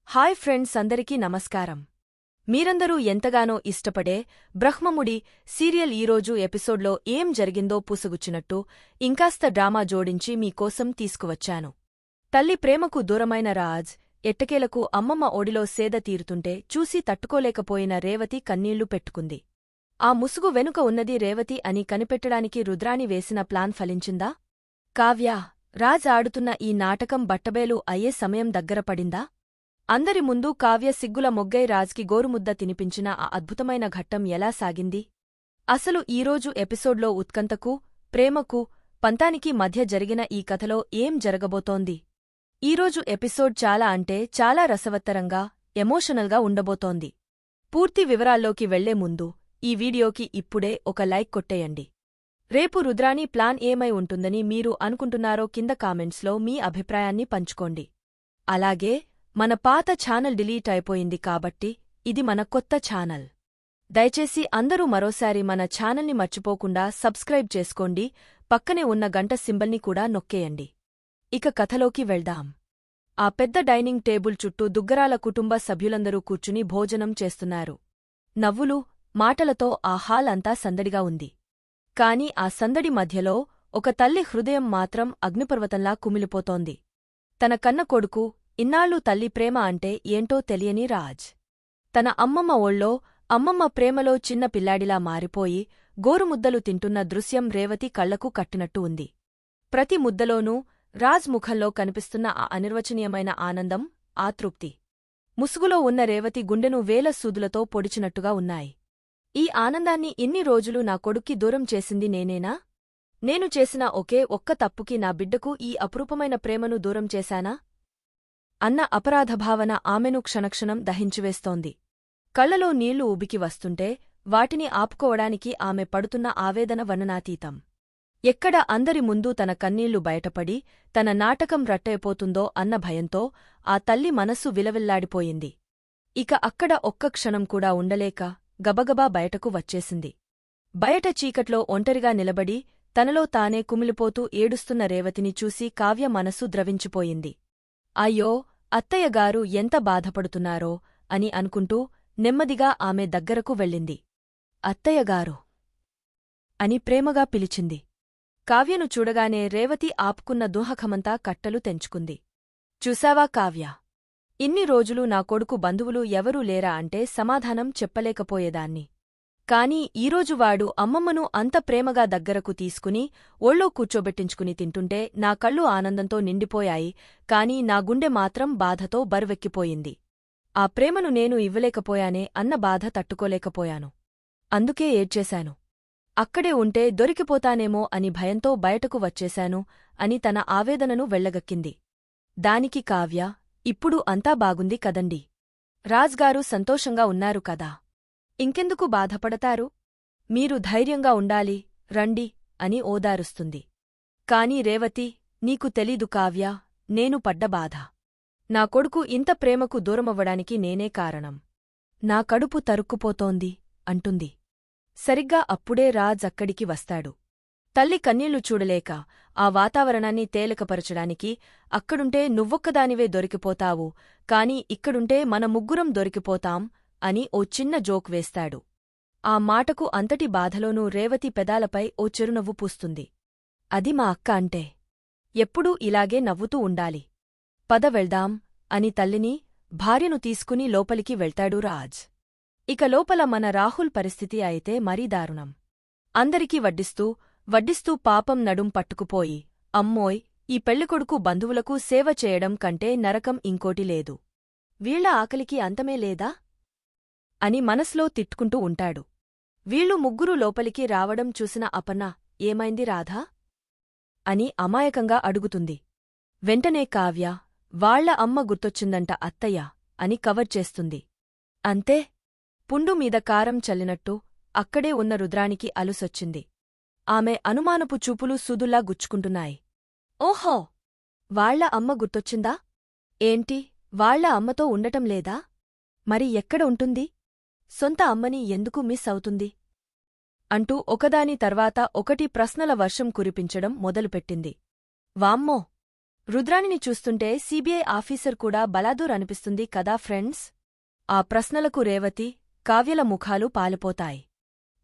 Hi friends, అందరికీ నమస్కారం. మీరందరూ ఎంతగానో ఇష్టపడే బ్రహ్మముడి సీరియల్ ఈరోజు ఎపిసోడ్లో ఏం జరిగిందో పూసగుచ్చినట్టు ఇంకాస్త డ్రామా జోడించి మీకోసం తీసుకువచ్చాను. తల్లి ప్రేమకు దూరమైన రాజ్ ఎట్టకేలకు అమ్మమ్మ ఒడిలో సేద తీరుతుంటే చూసి తట్టుకోలేకపోయిన రేవతి కన్నీళ్లు పెట్టుకుంది. ఆ ముసుగు వెనుక ఉన్నది రేవతి అని కనిపెట్టడానికి రుద్రాణి వేసిన ప్లాన్ ఫలించిందా? కావ్య, రాజ్ ఆడుతున్న ఈ నాటకం బట్టబేలు అయ్యే సమయం దగ్గర పడిందా? అందరి ముందు కావ్య సిగ్గుల మొగ్గై రాజ్కి గోరుముద్ద తినిపించిన ఆ అద్భుతమైన ఘట్టం ఎలా సాగింది? అసలు ఈరోజు ఎపిసోడ్లో ఉత్కంఠకు, ప్రేమకు, పంతానికి మధ్య జరిగిన ఈ కథలో ఏం జరగబోతోంది? ఈరోజు ఎపిసోడ్ చాలా అంటే చాలా రసవత్తరంగా, ఎమోషనల్గా ఉండబోతోంది. పూర్తి వివరాల్లోకి వెళ్లే ముందు ఈ వీడియోకి ఇప్పుడే ఒక లైక్ కొట్టేయండి. రేపు రుద్రాణి ప్లాన్ ఏమై ఉంటుందని మీరు అనుకుంటున్నారో కింద కామెంట్స్లో మీ అభిప్రాయాన్ని పంచుకోండి. అలాగే మన పాత ఛానల్ డిలీట్ అయిపోయింది కాబట్టి ఇది మన కొత్త ఛానల్. దయచేసి అందరూ మరోసారి మన ఛానల్ని మర్చిపోకుండా సబ్స్క్రైబ్ చేసుకోండి, పక్కనే ఉన్న గంట సింబల్ని కూడా నొక్కేయండి. ఇక కథలోకి వెళ్దాం. ఆ పెద్ద డైనింగ్ టేబుల్ చుట్టూ దుగ్గరాల కుటుంబ సభ్యులందరూ కూర్చుని భోజనం చేస్తున్నారు. నవ్వులు, మాటలతో ఆ హాల్ అంతా సందడిగా ఉంది. కాని ఆ సందడి మధ్యలో ఒక తల్లి హృదయం మాత్రం అగ్నిపర్వతంలా కుమిలిపోతోంది. తన కన్న కొడుకు, ఇన్నాళ్లు తల్లి ప్రేమ అంటే ఏంటో తెలియని రాజ్, తన అమ్మమ్మ ఒళ్ళో అమ్మమ్మ ప్రేమలో చిన్న పిల్లాడిలా మారిపోయి గోరుముద్దలు తింటున్న దృశ్యం రేవతి కళ్లకు కట్టినట్టు ఉంది. ప్రతి ముద్దలోనూ రాజ్ ముఖంలో కనిపిస్తున్న ఆ అనిర్వచనీయమైన ఆనందం, ఆతృప్తి. ముసుగులో ఉన్న రేవతి గుండెను వేల సూదులతో పొడిచినట్టుగా ఉన్నాయి. ఈ ఆనందాన్ని ఇన్ని రోజులు నా కొడుక్కి దూరం చేసింది నేనేనా? నేను చేసిన ఒకే ఒక్క తప్పుకి నా బిడ్డకు ఈ అపురూపమైన ప్రేమను దూరం చేశానా? అన్న అపరాధభావన ఆమెను క్షణక్షణం దహించివేస్తోంది. కళ్లలో నీళ్లు ఉబికి వస్తుంటే వాటిని ఆపుకోవడానికి ఆమె పడుతున్న ఆవేదన వర్ణనాతీతం. ఎక్కడ అందరి ముందు తన కన్నీళ్లు బయటపడి తన నాటకం రట్టయిపోతుందో అన్న భయంతో ఆ తల్లి మనస్సు విలవిల్లాడిపోయింది. ఇక అక్కడ ఒక్క క్షణం కూడా ఉండలేక గబగబా బయటకు వచ్చేసింది. బయట చీకట్లో ఒంటరిగా నిలబడి తనలో తానే కుమిలిపోతూ ఏడుస్తున్న రేవతిని చూసి కావ్య మనసు ద్రవించిపోయింది. అయ్యో, అత్తయ్యగారు ఎంత బాధపడుతున్నారో అని అనుకుంటూ నెమ్మదిగా ఆమె దగ్గరకు వెళ్ళింది. అత్తయ్యగారు అని ప్రేమగా పిలిచింది. కావ్యను చూడగానే రేవతి ఆపుకున్న దూహకమంతా కట్టలు తెంచుకుంది. చూశావా కావ్య, ఇన్ని రోజులు నా కొడుకు బంధువులు ఎవరూ లేరా అంటే సమాధానం చెప్పలేకపోయేదాన్ని. కాని ఈరోజు వాడు అమ్మమ్మను అంత ప్రేమగా దగ్గరకు తీసుకుని ఒళ్ళో కూర్చోబెట్టించుకుని తింటుంటే నా కళ్ళు ఆనందంతో నిండిపోయాయి. కాని నా గుండె మాత్రం బాధతో బరువెక్కిపోయింది. ఆ ప్రేమను నేను ఇవ్వలేకపోయానే అన్న బాధ తట్టుకోలేకపోయాను. అందుకే ఏడ్చేశాను. అక్కడే ఉంటే దొరికిపోతానేమో అని భయంతో బయటకు వచ్చేశాను అని తన ఆవేదనను వెళ్లగక్కింది. దానికి కావ్య, ఇప్పుడు అంతా బాగుంది కదండి. రాజ్గారు సంతోషంగా ఉన్నారు కదా, ఇంకెందుకు బాధపడతారు? మీరు ధైర్యంగా ఉండాలి, రండి అని ఓదారుస్తుంది. కాని రేవతి, నీకు తెలీదు కావ్యా, నేను పడ్డ బాధ. నా కొడుకు ఇంత ప్రేమకు దూరమవ్వడానికి నేనే కారణం. నా కడుపు తరుక్కుపోతోంది అంటుంది. సరిగ్గా అప్పుడే రాజ్ అక్కడికి వస్తాడు. తల్లి కన్నీళ్లు చూడలేక ఆ వాతావరణాన్ని తేలికపరచడానికి, అక్కడుంటే నువ్వొక్కదానివే దొరికిపోతావు, కాని ఇక్కడుంటే మన ముగ్గురం దొరికిపోతాం అని ఓ చిన్న జోక్ వేస్తాడు. ఆ మాటకు అంతటి బాధలోనూ రేవతి పెదాలపై ఓ చిరునవ్వు పూస్తుంది. అది మా అక్క అంటే. ఎప్పుడూ ఇలాగే నవ్వుతూ ఉండాలి. పద వెళ్దాం అని తల్లిని, భార్యను తీసుకుని లోపలికి వెళ్తాడు రాజ్. ఇక లోపల మన రాహుల్ పరిస్థితి అయితే మరీ దారుణం. అందరికీ వడ్డిస్తూ పాపం నడుం పట్టుకుపోయి, అమ్మోయ్, ఈ పెళ్ళికొడుకు బంధువులకు సేవ చేయడం కంటే నరకం ఇంకోటి లేదు. వీళ్ల ఆకలికి అంతమే లేదా అని మనస్లో తిట్టుకుంటూ ఉంటాడు. వీళ్ళు ముగ్గురు లోపలికి రావడం చూసిన అపర్ణ, ఏమైంది రాధా అని అమాయకంగా అడుగుతుంది. వెంటనే కావ్య, వాళ్ల అమ్మ గుర్తొచ్చిందంట అత్తయ్య అని కవర్ చేస్తుంది. అంతే, పుండు మీద కారం చల్లినట్టు అక్కడే ఉన్న రుద్రానికి అలుసొచ్చింది. ఆమె అనుమానపు చూపులు సూదుల్లా గుచ్చుకుంటున్నాయి. ఓహో, వాళ్ల అమ్మ గుర్తొచ్చిందా? ఏంటి, వాళ్ల అమ్మతో ఉండటం లేదా? మరి ఎక్కడ ఉంటుంది? సొంత అమ్మని ఎందుకు మిస్ అవుతుంది? అంటూ ఒకదాని తర్వాత ఒకటి ప్రశ్నల వర్షం కురిపించడం మొదలుపెట్టింది. వామ్మో, రుద్రాణిని చూస్తుంటే సీబీఐ ఆఫీసర్ కూడా బలాదూర్ అనిపిస్తుంది కదా ఫ్రెండ్స్? ఆ ప్రశ్నలకు రేవతి, కావ్యల ముఖాలు పాలిపోతాయి.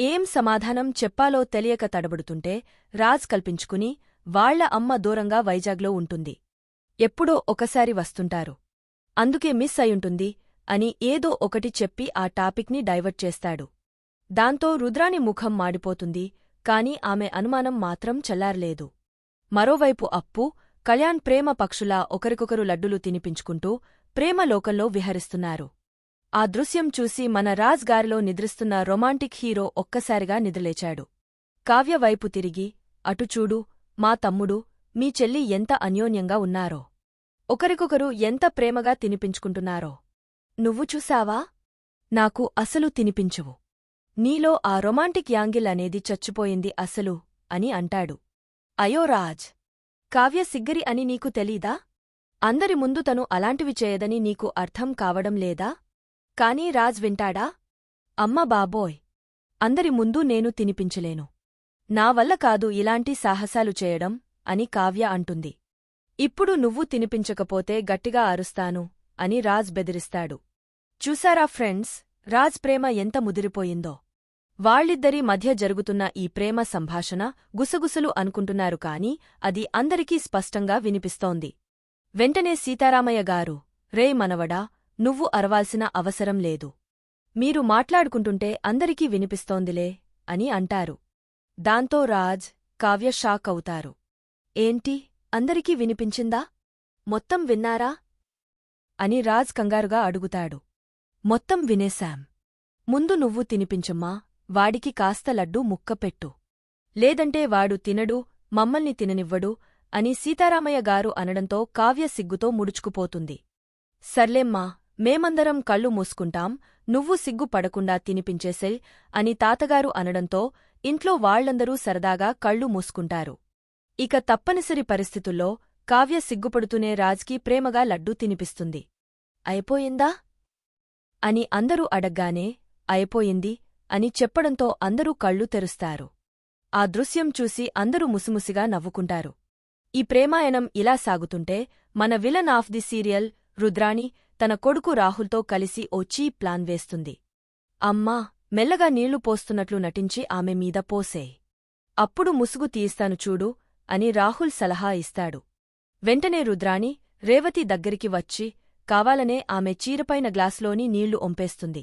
ఏం సమాధానం చెప్పాలో తెలియక తడబడుతుంటే రాజ్ కల్పించుకుని వాళ్ల అమ్మ దూరంగా వైజాగ్లో ఉంటుంది. ఎప్పుడో ఒకసారి వస్తుంటారు. అందుకే మిస్ అయుంటుంది అని ఏదో ఒకటి చెప్పి ఆ టాపిక్ని డైవర్ట్ చేస్తాడు. దాంతో రుద్రాణి ముఖం మాడిపోతుంది, కాని ఆమె అనుమానం మాత్రం చల్లారలేదు. మరోవైపు అప్పు, కళ్యాణ్ ప్రేమ పక్షులా ఒకరికొకరు లడ్డులు తినిపించుకుంటూ ప్రేమలోకంలో విహరిస్తున్నారు. ఆ దృశ్యం చూసి మన రాజ్ గారిలో నిద్రిస్తున్న రొమాంటిక్ హీరో ఒక్కసారిగా నిద్రలేచాడు. కావ్య వైపు తిరిగి, అటు చూడు, మా తమ్ముడు, మీ చెల్లి ఎంత అన్యోన్యంగా ఉన్నారో. ఒకరికొకరు ఎంత ప్రేమగా తినిపించుకుంటున్నారో. నువ్వు చూశావా? నాకు అసలు తినిపించవు. నీలో ఆ రొమాంటిక్ యాంగిల్ అనేది చచ్చిపోయింది అసలు అని అంటాడు. అయ్యో రాజ్! కావ్య సిగ్గరి అని నీకు తెలీదా? అందరి ముందు తను అలాంటివి చేయదని నీకు అర్థం కావడం లేదా? కానీ రాజ్ వింటాడా? అమ్మ బాబోయ్! అందరి ముందు నేను తినిపించలేను. నా వల్ల కాదు ఇలాంటి సాహసాలు చేయడం అని కావ్య అంటుంది. ఇప్పుడు నువ్వు తినిపించకపోతే గట్టిగా అరుస్తాను అని రాజ్ బెదిరిస్తాడు. చూసారా ఫ్రెండ్స్, రాజ్ ప్రేమ ఎంత ముదిరిపోయిందో. వాళ్ళిద్దరి మధ్య జరుగుతున్న ఈ ప్రేమ సంభాషణ గుసగుసలు అనుకుంటున్నారు కాని అది అందరికీ స్పష్టంగా వినిపిస్తోంది. వెంటనే సీతారామయ్య గారు, రే మనవడా, నువ్వు అరవాల్సిన అవసరం లేదు. మీరు మాట్లాడుకుంటుంటే అందరికీ వినిపిస్తోందిలే అని అంటారు. దాంతో రాజ్, కావ్య షాక్ అవుతారు. ఏంటి, అందరికీ వినిపించిందా? మొత్తం విన్నారా? అని రాజ్ కంగారుగా అడుగుతాడు. మొత్తం వినేశాం. ముందు నువ్వు తినిపించమ్మా, వాడికి కాస్త లడ్డూ ముక్కపెట్టు. లేదంటే వాడు తినడు, మమ్మల్ని తిననివ్వడు అని సీతారామయ్య గారు అనడంతో కావ్య సిగ్గుతో ముడుచుకుపోతుంది. సర్లేమ్మా, మేమందరం కళ్ళు మూసుకుంటాం, నువ్వు సిగ్గు పడకుండా తినిపించేసెయ్ అని తాతగారు అనడంతో ఇంట్లో వాళ్లందరూ సరదాగా కళ్ళు మూసుకుంటారు. ఇక తప్పనిసరి పరిస్థితుల్లో కావ్య సిగ్గుపడుతూనే రాజ్కి ప్రేమగా లడ్డూ తినిపిస్తుంది. అయిపోయిందా? అని అందరూ అడగ్గానే అయిపోయింది అని చెప్పడంతో అందరూ కళ్ళు తెరుస్తారు. ఆ దృశ్యం చూసి అందరూ ముసిముసిగా నవ్వుకుంటారు. ఈ ప్రేమాయణం ఇలా సాగుతుంటే మన villain of the serial Rudrani తన కొడుకు రాహుల్తో కలిసి ఓ చీప్ ప్లాన్ వేస్తుంది. అమ్మా, మెల్లగా నీళ్లు పోస్తున్నట్లు నటించి ఆమె మీద పోసేయ్. అప్పుడు ముసుగు తీయిస్తాను చూడు అని రాహుల్ సలహా ఇస్తాడు. వెంటనే రుద్రాణి రేవతి దగ్గరికి వచ్చి కావాలనే ఆమె చీరపైన గ్లాసులోని నీళ్లు ఒంపేస్తుంది.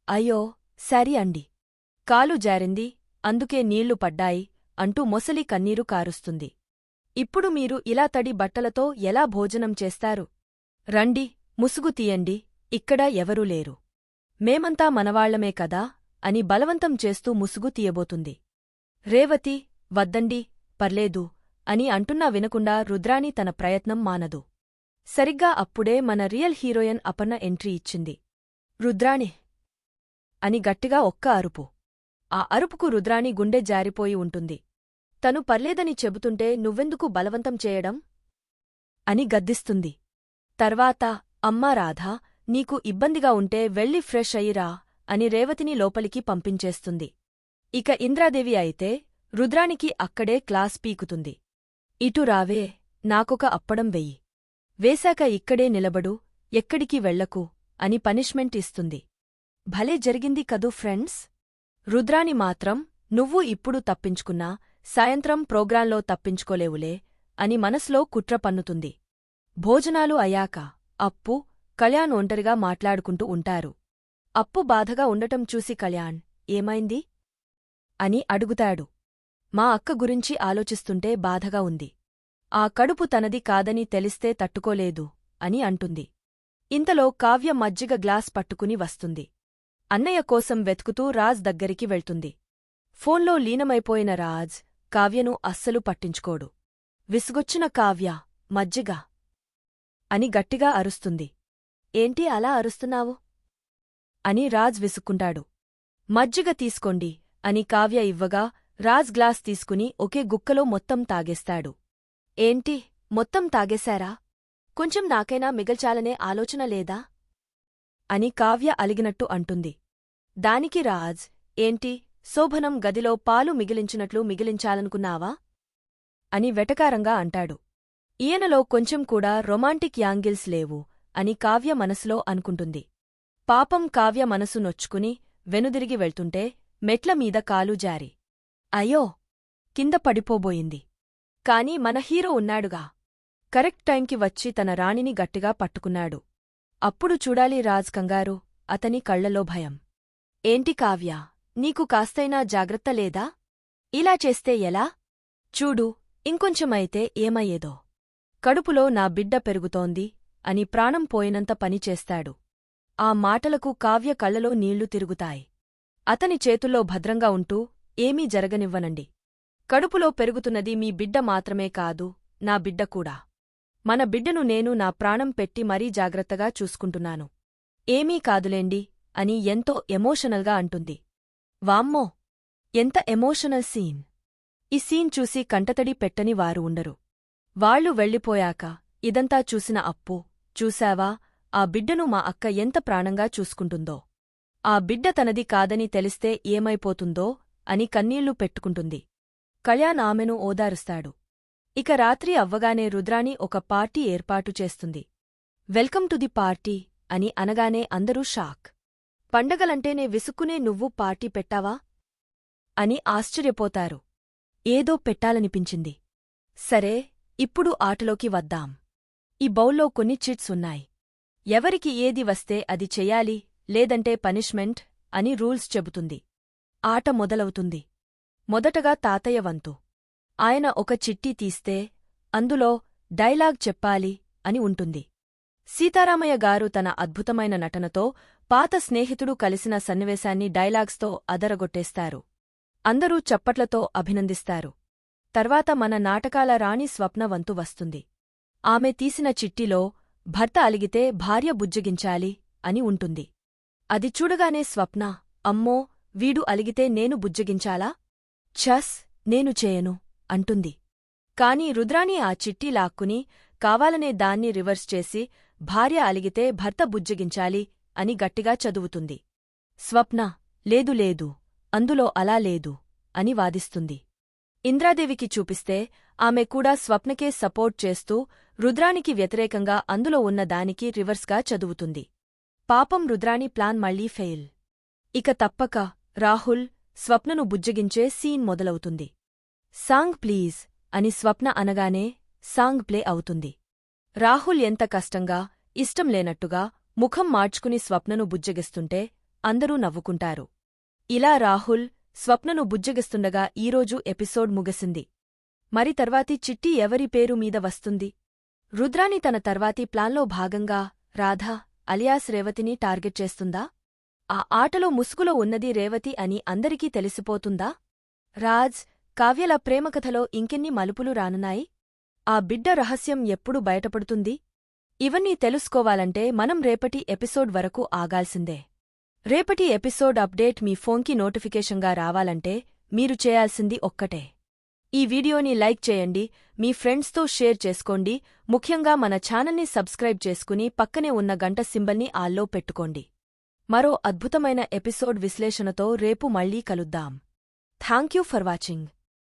అయ్యో, సరి అండి. కాలు జారింది, అందుకే నీళ్లు పడ్డాయి అంటూ మొసలి కన్నీరు కారుస్తుంది. ఇప్పుడు మీరు ఇలా తడి బట్టలతో ఎలా భోజనం చేస్తారు? రండి, ముసుగు తీయండి, ఇక్కడ ఎవరూ లేరు. మేమంతా మనవాళ్లమే కదా అని బలవంతం చేస్తూ ముసుగు తీయబోతుంది. రేవతి, వద్దండి, పర్లేదు అని అంటున్నా వినకుండా రుద్రాణి తన ప్రయత్నం మానదు. సరిగ్గా అప్పుడే మన రియల్ హీరోయిన్ అపర్ణ ఎంట్రీ ఇచ్చింది. రుద్రాణి అని గట్టిగా ఒక్క అరుపు. ఆ అరుపుకు రుద్రాణి గుండె జారిపోయి ఉంటుంది. తను పర్లేదని చెబుతుంటే నువ్వెందుకు బలవంతం చేయడం? అని గద్దిస్తుంది. తర్వాత, అమ్మా రాధా, నీకు ఇబ్బందిగా ఉంటే వెళ్ళి ఫ్రెష్ అయ్యిరా అని రేవతిని లోపలికి పంపించేస్తుంది. ఇక ఇంద్రాదేవి అయితే రుద్రాణికి అక్కడే క్లాస్ పీకుతుంది. ఇటు రావే, నాకొక అప్పడం వెయ్యి. వేశాక ఇక్కడే నిలబడు, ఎక్కడికి వెళ్లకు అని పనిష్మెంట్ ఇస్తుంది. భలే జరిగింది కదూ ఫ్రెండ్స్? రుద్రాణి మాత్రం, నువ్వు ఇప్పుడు తప్పించుకున్నా సాయంత్రం ప్రోగ్రాంలో తప్పించుకోలేవులే అని మనసులో కుట్ర పన్నుతుంది. భోజనాలు అయ్యాక అప్పు, కళ్యాణ్ ఒంటరిగా మాట్లాడుకుంటూ ఉంటారు. అప్పు బాధగా ఉండటం చూసి కళ్యాణ్, ఏమైంది? అని అడుగుతాడు. మా అక్క గురించి ఆలోచిస్తుంటే బాధగా ఉంది. ఆ కడుపు తనది కాదని తెలిస్తే తట్టుకోలేదు అని అంటుంది. ఇంతలో కావ్య మజ్జిగ గ్లాస్ పట్టుకుని వస్తుంది. అన్నయ్య కోసం వెతుకుతూ రాజ్ దగ్గరికి వెళ్తుంది. ఫోన్లో లీనమైపోయిన రాజ్ కావ్యను అస్సలు పట్టించుకోడు. విసుగొచ్చిన కావ్య, మజ్జిగ అని గట్టిగా అరుస్తుంది. ఏంటి అలా అరుస్తున్నావు? అని రాజ్ విసుక్కుంటాడు. మజ్జిగ తీసుకోండి అని కావ్య ఇవ్వగా రాజ్ గ్లాస్ తీసుకుని ఒకే గుక్కలో మొత్తం తాగేస్తాడు. ఏంటి, మొత్తం తాగేశారా? కొంచెం నాకైనా మిగల్చాలనే ఆలోచన లేదా? అని కావ్య అలిగినట్టు అంటుంది. దానికి రాజ్, ఏంటి, శోభనం గదిలో పాలు మిగిలించినట్లు మిగిలించాలనుకున్నావా? అని వెటకారంగా అంటాడు. ఈయనలో కొంచెం కూడా రొమాంటిక్ యాంగిల్స్ లేవు అని కావ్య మనసులో అనుకుంటుంది. పాపం కావ్య మనసు నొచ్చుకుని వెనుదిరిగి వెళ్తుంటే మెట్లమీద కాలు జారి అయ్యో కింద పడిపోబోయింది. కాని మన హీరో ఉన్నాడుగా, కరెక్ట్ టైంకి వచ్చి తన రాణిని గట్టిగా పట్టుకున్నాడు. అప్పుడు చూడాలి రాజ్ కంగారు, అతని కళ్లలో భయం. ఏంటి కావ్యా, నీకు కాస్తైనా జాగ్రత్త లేదా? ఇలా చేస్తే ఎలా? చూడు, ఇంకొంచెమైతే ఏమయ్యేదో. కడుపులో నా బిడ్డ పెరుగుతోంది అని ప్రాణం పోయినంత పనిచేస్తాడు. ఆ మాటలకు కావ్య కళ్లలో నీళ్లు తిరుగుతాయి. అతని చేతుల్లో భద్రంగా ఉంటూ ఏమీ జరగనివ్వనండి. కడుపులో పెరుగుతున్నది మీ బిడ్డ మాత్రమే కాదు, నా బిడ్డ కూడా. మన బిడ్డను నేను నా ప్రాణం పెట్టి మరీ జాగ్రత్తగా చూసుకుంటున్నాను. ఏమీ కాదులేండి అని ఎంతో ఎమోషనల్గా అంటుంది. వామ్మో, ఎంత ఎమోషనల్ సీన్! ఈ సీన్ చూసి కంటతడి పెట్టని వారు ఉండరు. వాళ్లు వెళ్ళిపోయాక ఇదంతా చూసిన అప్పు, చూశావా, ఆ బిడ్డను మా అక్క ఎంత ప్రాణంగా చూసుకుంటుందో. ఆ బిడ్డ తనది కాదని తెలిస్తే ఏమైపోతుందో అని కన్నీళ్లు పెట్టుకుంటుంది. కళ్యాణ్ ఆమెను ఓదారుస్తాడు. ఇక రాత్రి అవ్వగానే రుద్రాణి ఒక పార్టీ ఏర్పాటు చేస్తుంది. వెల్కమ్ టు ది పార్టీ అని అనగానే అందరూ షాక్. పండగలంటేనే విసుక్కునే నువ్వు పార్టీ పెట్టావా అని ఆశ్చర్యపోతారు. ఏదో పెట్టాలనిపించింది. సరే, ఇప్పుడు ఆటలోకి వద్దాం. ఈ బౌల్లో కొన్ని చిట్స్ ఉన్నాయి. ఎవరికి ఏది వస్తే అది చెయ్యాలి, లేదంటే పనిష్మెంట్ అని రూల్స్ చెబుతుంది. ఆట మొదలవుతుంది. మొదటగా తాతయ్య వంతు. ఆయన ఒక చిట్టి తీస్తే అందులో డైలాగ్ చెప్పాలి అని ఉంటుంది. సీతారామయ్య గారు తన అద్భుతమైన నటనతో పాత స్నేహితుడు కలిసిన సన్నివేశాన్ని డైలాగ్స్తో అదరగొట్టేస్తారు. అందరూ చప్పట్లతో అభినందిస్తారు. తర్వాత మన నాటకాల రాణి స్వప్న వంతు వస్తుంది. ఆమె తీసిన చిట్టిలో భర్త అలిగితే భార్య బుజ్జగించాలి అని ఉంటుంది. అది చూడగానే స్వప్న, అమ్మో, వీడు అలిగితే నేను బుజ్జగించాలా? ఛస్, నేను చేయను అంటుంది. కాని రుద్రాణి ఆ చిట్టి లాక్కుని కావాలనే దాన్ని రివర్స్ చేసి భార్య అలిగితే భర్త బుజ్జగించాలి అని గట్టిగా చదువుతుంది. స్వప్న, లేదు లేదు, అందులో అలా లేదు అని వాదిస్తుంది. ఇంద్రాదేవికి చూపిస్తే ఆమె కూడా స్వప్నకే సపోర్ట్ చేస్తూ రుద్రాణికి వ్యతిరేకంగా అందులో ఉన్న దానికి రివర్స్గా చదువుతుంది. పాపం రుద్రాణి ప్లాన్ మళ్లీ ఫెయిల్. ఇక తప్పక రాహుల్ స్వప్నను బుజ్జగించే సీన్ మొదలవుతుంది. సాంగ్ ప్లీజ్ అని స్వప్న అనగానే సాంగ్ ప్లే అవుతుంది. రాహుల్ ఎంత కష్టంగా, ఇష్టం లేనట్టుగా ముఖం మార్చుకుని స్వప్నను బుజ్జగిస్తుంటే అందరూ నవ్వుకుంటారు. ఇలా రాహుల్ స్వప్నను బుజ్జగిస్తుండగా ఈరోజు ఎపిసోడ్ ముగిసింది. మరి తర్వాతి చిట్టి ఎవరి పేరు మీద వస్తుంది? రుద్రాణి తన తర్వాతి ప్లాన్లో భాగంగా రాధా అలియాస్ రేవతిని టార్గెట్ చేస్తుందా? ఆ ఆటలో ముసుగులో ఉన్నది రేవతి అని అందరికీ తెలిసిపోతుందా? రాజ్, కావ్యల ప్రేమకథలో ఇంకెన్ని మలుపులు రానున్నాయి? ఆ బిడ్డ రహస్యం ఎప్పుడు బయటపడుతుంది? ఇవన్నీ తెలుసుకోవాలంటే మనం రేపటి ఎపిసోడ్ వరకు ఆగాల్సిందే. రేపటి ఎపిసోడ్ అప్డేట్ మీ ఫోన్కి నోటిఫికేషన్గా రావాలంటే మీరు చేయాల్సింది ఒక్కటే. ఈ వీడియోని లైక్ చేయండి, మీ ఫ్రెండ్స్తో షేర్ చేసుకోండి, ముఖ్యంగా మన ఛానల్ని సబ్స్క్రైబ్ చేసుకుని పక్కనే ఉన్న గంట సింబల్ని ఆల్లో పెట్టుకోండి. మరో అద్భుతమైన ఎపిసోడ్ విశ్లేషణతో రేపు మళ్లీ కలుద్దాం. Thank you for watching.